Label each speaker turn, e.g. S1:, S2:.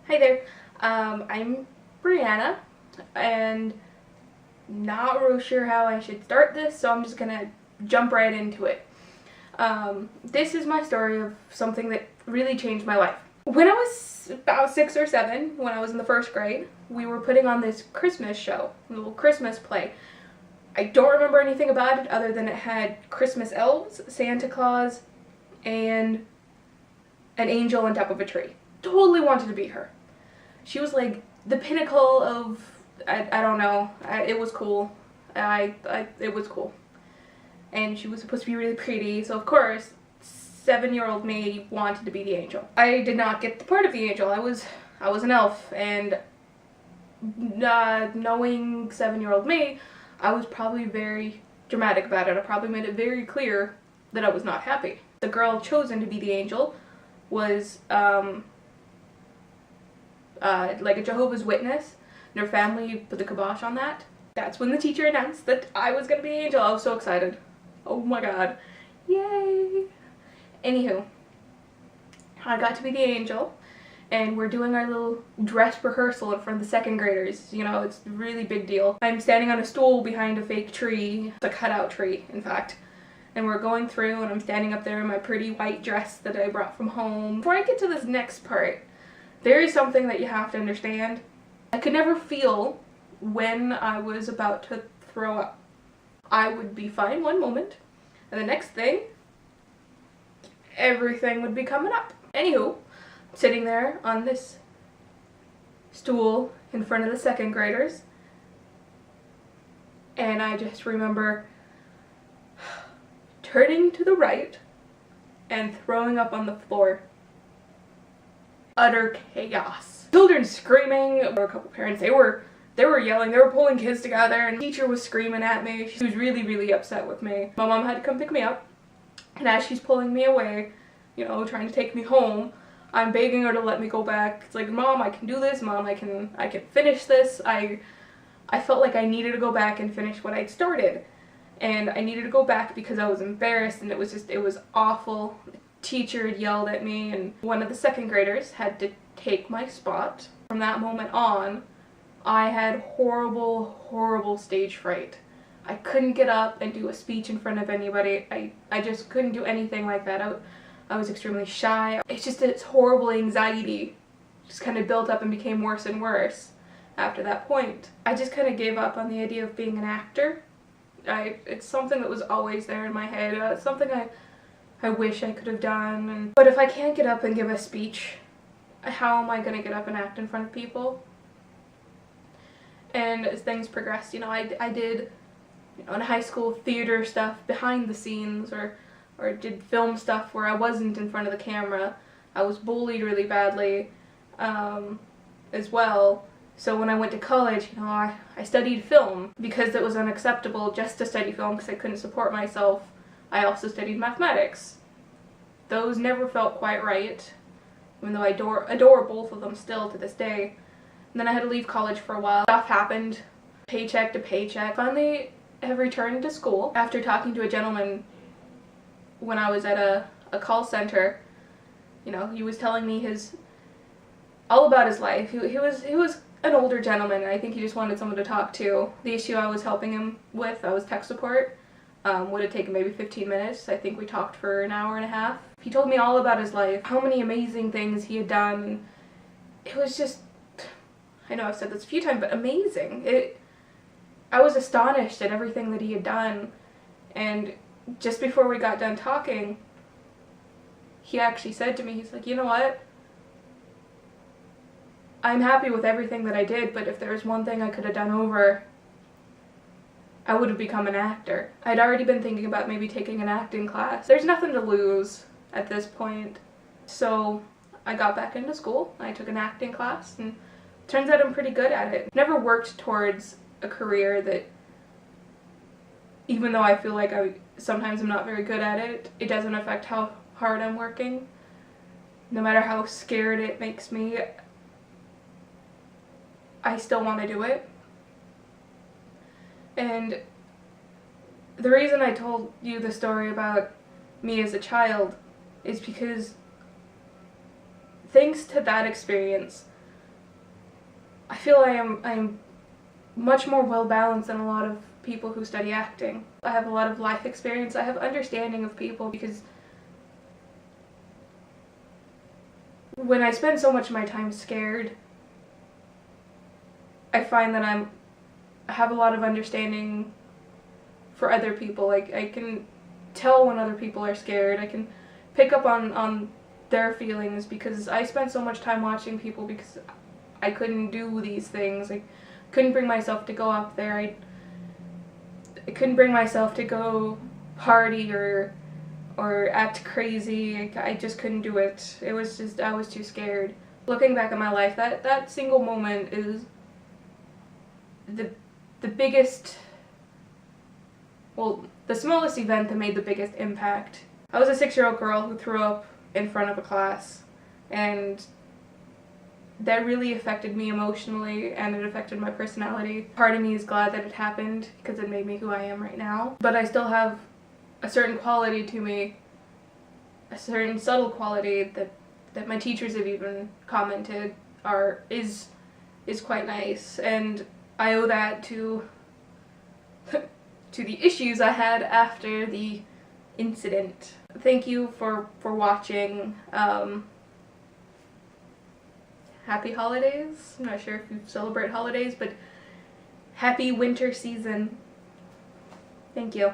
S1: Hi there, I'm Brianna, and not real sure how I should start this, so I'm just gonna jump right into it. This is my story of something that really changed my life. When I was about 6 or 7, when I was in the first grade, we were putting on this Christmas show, a little Christmas play. I don't remember anything about it other than it had Christmas elves, Santa Claus, and an angel on top of a tree. Totally wanted to be her. She was like the pinnacle of, I don't know, it was cool. It was cool. And she was supposed to be really pretty, so of course, 7-year-old me wanted to be the angel. I did not get the part of the angel. I was an elf, and knowing 7-year-old me, I was probably very dramatic about it. I probably made it very clear that I was not happy. The girl chosen to be the angel was like a Jehovah's Witness, and her family put the kibosh on that. That's when the teacher announced that I was gonna be the angel. I was so excited. Oh my god. Yay! Anywho, I got to be the angel, and we're doing our little dress rehearsal in front of the second graders. You know, it's a really big deal. I'm standing on a stool behind a fake tree, a cutout tree, in fact. And we're going through, and I'm standing up there in my pretty white dress that I brought from home. Before I get to this next part, there is something that you have to understand. I could never feel when I was about to throw up. I would be fine one moment, and the next thing, everything would be coming up. Anywho, sitting there on this stool in front of the second graders, and I just remember turning to the right and throwing up on the floor. Utter chaos. Children screaming. There were a couple parents. They were yelling. They were pulling kids together, and the teacher was screaming at me. She was really upset with me. My mom had to come pick me up, and as she's pulling me away, you know, trying to take me home, I'm begging her to let me go back. It's like, Mom, I can do this. Mom, I can finish this. I felt like I needed to go back and finish what I'd started. And I needed to go back because I was embarrassed, and it was awful. The teacher had yelled at me, and one of the second graders had to take my spot. From that moment on, I had horrible stage fright. I couldn't get up and do a speech in front of anybody. I just couldn't do anything like that. I was extremely shy. It's just this horrible anxiety just kind of built up and became worse and worse after that point. I just kind of gave up on the idea of being an actor. It's something that was always there in my head. It's something I wish I could have done. But if I can't get up and give a speech, how am I going to get up and act in front of people? And as things progressed, you know, I did, you know, in high school, theater stuff behind the scenes, or did film stuff where I wasn't in front of the camera. I was bullied really badly as well. So when I went to college, you know, I studied film because it was unacceptable just to study film because I couldn't support myself. I also studied mathematics. Those never felt quite right, even though I adore both of them still to this day. And then I had to leave college for a while. Stuff happened, paycheck to paycheck. Finally, I have returned to school after talking to a gentleman when I was at a call center. You know, he was telling me all about his life. He was an older gentleman, and I think he just wanted someone to talk to. The issue I was helping him with, I was tech support, would have taken maybe 15 minutes. I think we talked for an hour and a half. He told me all about his life, how many amazing things he had done. It was just, I know I've said this a few times, but amazing. I was astonished at everything that he had done, and just before we got done talking, he actually said to me, he's like, you know what? I'm happy with everything that I did, but if there was one thing I could have done over, I would have become an actor. I'd already been thinking about maybe taking an acting class. There's nothing to lose at this point. So I got back into school. I took an acting class, and turns out I'm pretty good at it. Never worked towards a career that, even though I feel like sometimes I'm not very good at it, it doesn't affect how hard I'm working. No matter how scared it makes me, I still want to do it. And the reason I told you the story about me as a child is because thanks to that experience, I feel I'm much more well balanced than a lot of people who study acting. I have a lot of life experience. I have understanding of people because when I spend so much of my time scared, I find that I have a lot of understanding for other people. Like, I can tell when other people are scared. I can pick up on their feelings because I spent so much time watching people because I couldn't do these things. I couldn't bring myself to go up there. I couldn't bring myself to go party or act crazy. I just couldn't do it. It was just, I was too scared. Looking back at my life, that single moment is the biggest, well, the smallest event that made the biggest impact. I was a 6-year-old girl who threw up in front of a class, and that really affected me emotionally, and it affected my personality. Part of me is glad that it happened because it made me who I am right now, but I still have a certain quality to me, a certain subtle quality that my teachers have even commented is quite nice, and I owe that to the issues I had after the incident. Thank you for watching. Happy holidays. I'm not sure if you celebrate holidays, but happy winter season. Thank you.